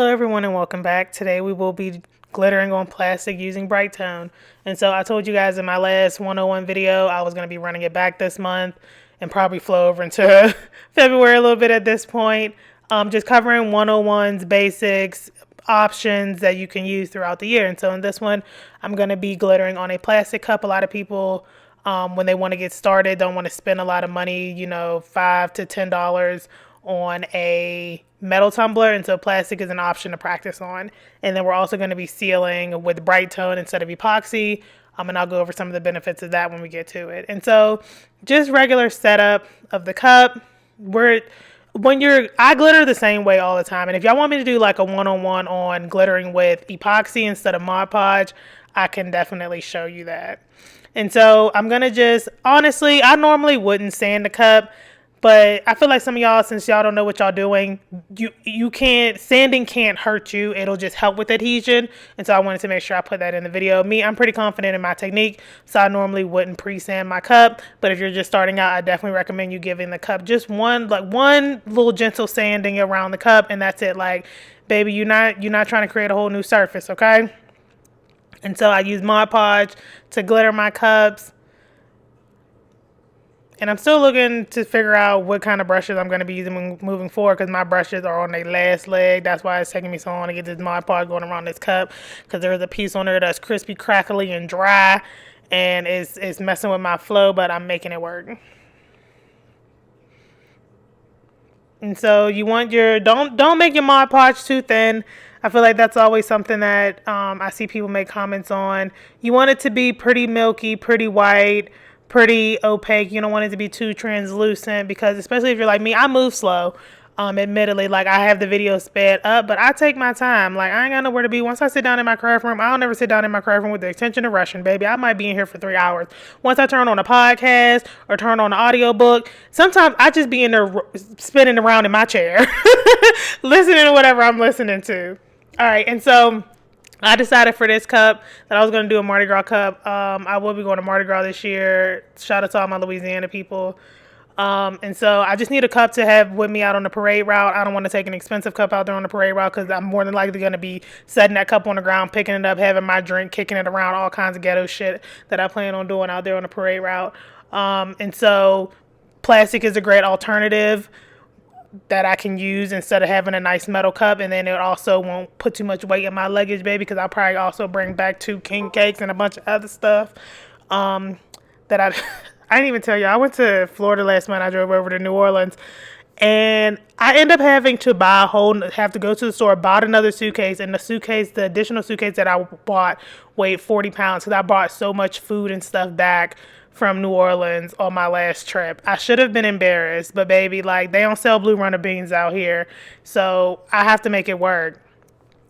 Hello everyone and welcome back. Today we will be glittering on plastic using Brite Tone. And so I told you guys in my last 101 video I was going to be running it back this month and probably flow over into February a little bit at this point. Just covering 101's basics, options that you can use throughout the year. And so in this one I'm going to be glittering on a plastic cup. A lot of people when they want to get started don't want to spend a lot of money, you know, $5 to $10 on a metal tumbler, and so plastic is an option to practice on. And then we're also going to be sealing with Brite Tone instead of epoxy, and I'll go over some of the benefits of that when we get to it. And so just regular setup of the cup. I glitter the same way all the time, and if y'all want me to do like a one-on-one on glittering with epoxy instead of Mod Podge, I can definitely show you that. And so I'm gonna just, honestly, I normally wouldn't sand the cup, but I feel like some of y'all, since y'all don't know what y'all doing, sanding can't hurt you. It'll just help with adhesion. And so I wanted to make sure I put that in the video. I'm pretty confident in my technique, so I normally wouldn't pre-sand my cup. But if you're just starting out, I definitely recommend you giving the cup just one little gentle sanding around the cup, and that's it. Like, baby, you're not trying to create a whole new surface, okay? And so I use Mod Podge to glitter my cups. And I'm still looking to figure out what kind of brushes I'm going to be using moving forward, because my brushes are on their last leg. That's why it's taking me so long to get this Mod Podge going around this cup, because there's a piece on there that's crispy, crackly, and dry, and it's messing with my flow, but I'm making it work. And so you want don't make your Mod Podge too thin. I feel like that's always something that I see people make comments on. You want it to be pretty milky, pretty white, pretty opaque. You don't want it to be too translucent, because especially if you're like me, I move slow. Admittedly, like, I have the video sped up, but I take my time. Like, I ain't got nowhere to be. Once I sit down in my craft room, I don't ever sit down in my craft room with the intention of rushing, baby. I might be in here for 3 hours. Once I turn on a podcast or turn on an audiobook, sometimes I just be in there spinning around in my chair, listening to whatever I'm listening to. All right, and so I decided for this cup that I was going to do a Mardi Gras cup. I will be going to Mardi Gras this year. Shout out to all my Louisiana people. And so I just need a cup to have with me out on the parade route. I don't want to take an expensive cup out there on the parade route, because I'm more than likely going to be setting that cup on the ground, picking it up, having my drink, kicking it around, all kinds of ghetto shit that I plan on doing out there on the parade route. And so plastic is a great alternative that I can use instead of having a nice metal cup. And then it also won't put too much weight in my luggage, baby, because I'll probably also bring back 2 king cakes and a bunch of other stuff that I didn't even tell you. I went to Florida last month. I drove over to New Orleans, and I end up having to have to go to the store, bought another suitcase, and the additional suitcase that I bought weighed 40 pounds, because I brought so much food and stuff back from New Orleans on my last trip. I should have been embarrassed, but baby, like, they don't sell Blue Runner beans out here, so I have to make it work.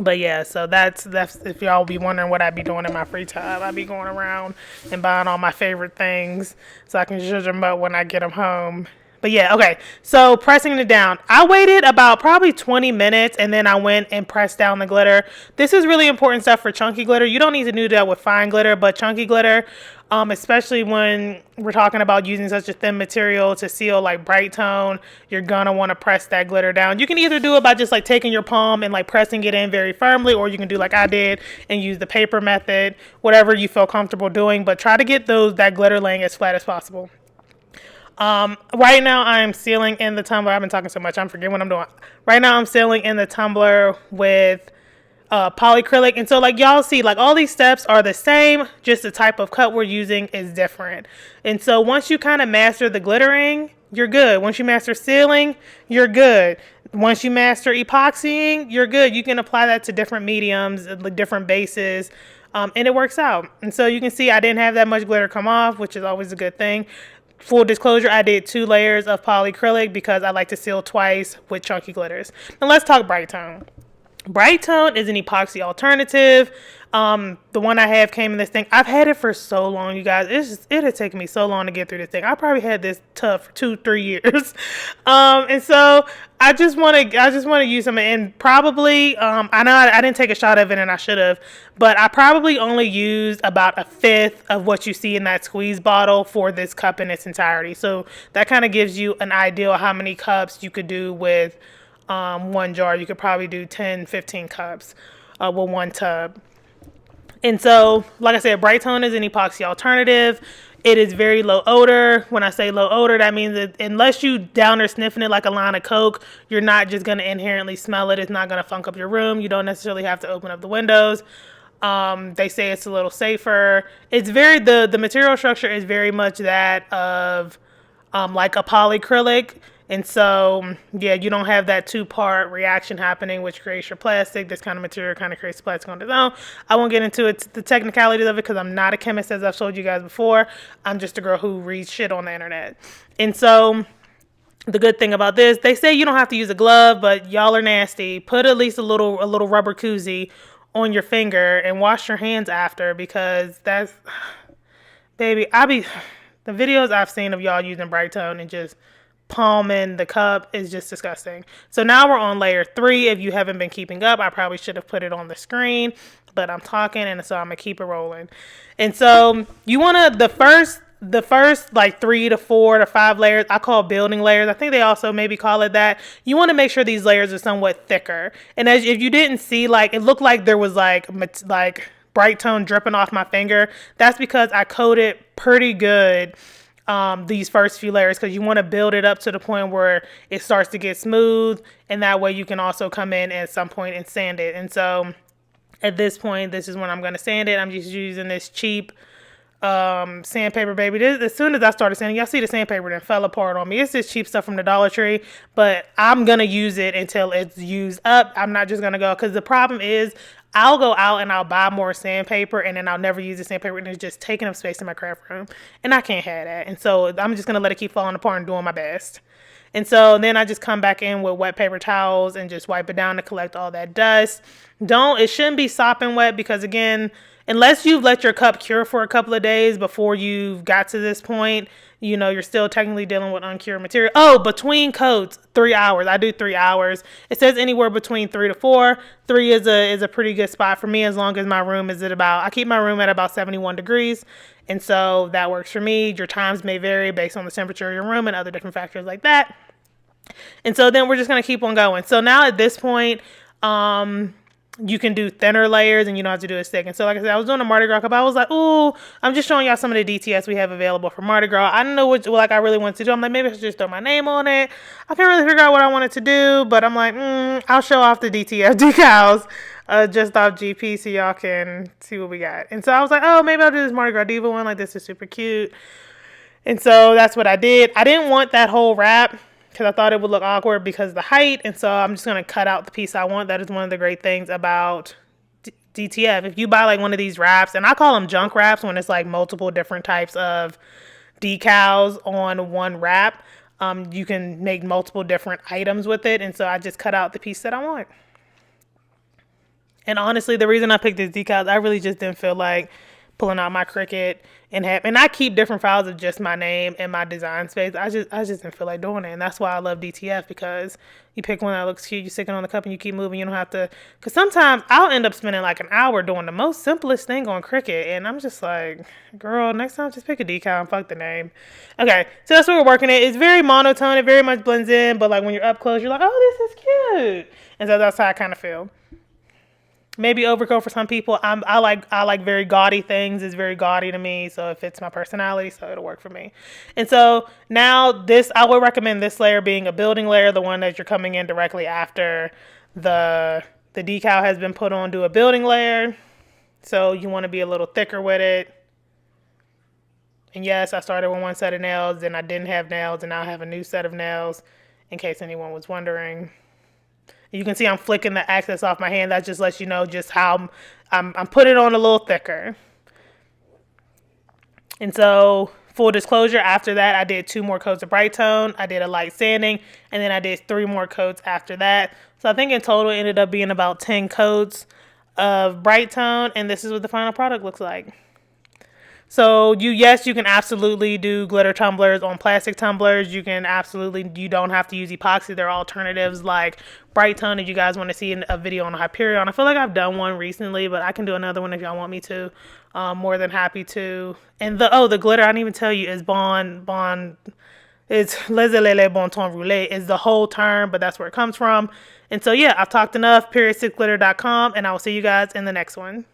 But yeah, so that's if y'all be wondering what I'd be doing in my free time. I'd be going around and buying all my favorite things so I can judge them up when I get them home. But yeah, okay, so pressing it down. I waited about probably 20 minutes, and then I went and pressed down the glitter. This is really important stuff for chunky glitter. You don't need to do that with fine glitter, but chunky glitter, especially when we're talking about using such a thin material to seal like Brite Tone, you're gonna want to press that glitter down. You can either do it by just like taking your palm and like pressing it in very firmly, or you can do like I did and use the paper method, whatever you feel comfortable doing, but try to get that glitter laying as flat as possible. Right now I'm sealing in the tumbler. I've been talking so much, I'm forgetting what I'm doing. Right now I'm sealing in the tumbler with polyacrylic. And so, like, y'all see, like, all these steps are the same, just the type of cut we're using is different. And so once you kind of master the glittering, you're good. Once you master sealing, you're good. Once you master epoxying, you're good. You can apply that to different mediums, different bases, and it works out. And so you can see I didn't have that much glitter come off, which is always a good thing. Full disclosure, I did 2 layers of polyacrylic because I like to seal twice with chunky glitters. Now let's talk Brite Tone. Brite Tone is an epoxy alternative. The one I have came in this thing. I've had it for so long, you guys. It had taken me so long to get through this thing. I probably had this tough for 2-3 years. And so I just want to use some, and probably, I know I didn't take a shot of it, and I should have, but I probably only used about 1/5 of what you see in that squeeze bottle for this cup in its entirety. So that kind of gives you an idea of how many cups you could do with one jar. You could probably do 10, 15 cups with one tub. And so, like I said, Brite Tone is an epoxy alternative. It is very low odor. When I say low odor, that means that unless you down or sniffing it like a line of Coke, you're not just going to inherently smell it. It's not going to funk up your room. You don't necessarily have to open up the windows. They say it's a little safer. It's very, the material structure is very much that of like a polyacrylic. And so, yeah, you don't have that two-part reaction happening, which creates your plastic. This kind of material kind of creates plastic on its own. I won't get into it, the technicalities of it, because I'm not a chemist, as I've showed you guys before. I'm just a girl who reads shit on the internet. And so, the good thing about this, they say you don't have to use a glove, but y'all are nasty. Put at least a little rubber koozie on your finger and wash your hands after, because that's, baby, the videos I've seen of y'all using Brite Tone and just palming the cup is just disgusting. So now we're on layer 3. If you haven't been keeping up, I probably should have put it on the screen, but I'm talking, and so I'm gonna keep it rolling. And so you want to, the first like 3 to 4 to 5 layers, I call building layers. I think they also maybe call it that. You want to make sure these layers are somewhat thicker. And as if you didn't see, like, it looked like there was like Brite Tone dripping off my finger. That's because I coated pretty good these first few layers, because you want to build it up to the point where it starts to get smooth, and that way you can also come in at some point and sand it. And so at this point, this is when I'm going to sand it. I'm just using this cheap sandpaper, baby. As soon as I started sanding, y'all see the sandpaper then fell apart on me. It's this cheap stuff from the Dollar Tree, but I'm gonna use it until it's used up. I'm not just gonna go, because the problem is I'll go out and I'll buy more sandpaper, and then I'll never use the sandpaper, and it's just taking up space in my craft room, and I can't have that. And so I'm just gonna let it keep falling apart and doing my best. And so then I just come back in with wet paper towels and just wipe it down to collect all that dust. It shouldn't be sopping wet, because again, unless you've let your cup cure for a couple of days before you've got to this point, you know, you're still technically dealing with uncured material. Oh, between coats, 3 hours. I do 3 hours. It says anywhere between 3 to 4. 3 is a pretty good spot for me, as long as my room is I keep my room at about 71 degrees. And so that works for me. Your times may vary based on the temperature of your room and other different factors like that. And so then we're just going to keep on going. So now at this point, you can do thinner layers, and you don't have to do it thick. And so, like I said, I was doing a Mardi Gras cup. I was like, ooh, I'm just showing y'all some of the DTS we have available for Mardi Gras. I don't know what I really want to do. I'm like, maybe I should just throw my name on it. I can't really figure out what I wanted to do, but I'm like, I'll show off the DTS decals just off GP so y'all can see what we got. And so I was like, oh, maybe I'll do this Mardi Gras Diva one. Like, this is super cute. And so that's what I did. I didn't want that whole wrap, because I thought it would look awkward because of the height. And so I'm just going to cut out the piece I want. That is one of the great things about DTF. If you buy like one of these wraps, and I call them junk wraps when it's like multiple different types of decals on one wrap, you can make multiple different items with it. And so I just cut out the piece that I want. And honestly, the reason I picked these decals, I really just didn't feel like pulling out my Cricut and I keep different files of just my name and my design space. I just didn't feel like doing it. And that's why I love DTF, because you pick one that looks cute, you stick it on the cup, and you keep moving. You don't have to, because sometimes I'll end up spending like an hour doing the most simplest thing on Cricut, and I'm just like, girl, next time just pick a decal and fuck the name. Okay, so that's what we're working at. It's very monotone, it very much blends in, but like when you're up close, you're like, oh, this is cute. And so that's how I kind of feel. Maybe overkill for some people. I like very gaudy things. It's very gaudy to me, so it fits my personality, so it'll work for me. And so now I would recommend this layer being a building layer, the one that you're coming in directly after the decal has been put on. Do a building layer. So you want to be a little thicker with it. And yes, I started with one set of nails, and I didn't have nails, and now I have a new set of nails, in case anyone was wondering. You can see I'm flicking the excess off my hand. That just lets you know just how I'm putting it on a little thicker. And so, full disclosure, after that, I did 2 more coats of Brite Tone. I did a light sanding, and then I did 3 more coats after that. So I think in total it ended up being about 10 coats of Brite Tone, and this is what the final product looks like. So you can absolutely do glitter tumblers on plastic tumblers. You don't have to use epoxy. There are alternatives like Brite Tone. If you guys want to see a video on Hyperion, I feel like I've done one recently, but I can do another one if y'all want me to. More than happy to. And the glitter, I didn't even tell you, is Bond It's les bon ton roulé is the whole term, but that's where it comes from. And so yeah, I've talked enough. Period6glitter.com, and I will see you guys in the next one.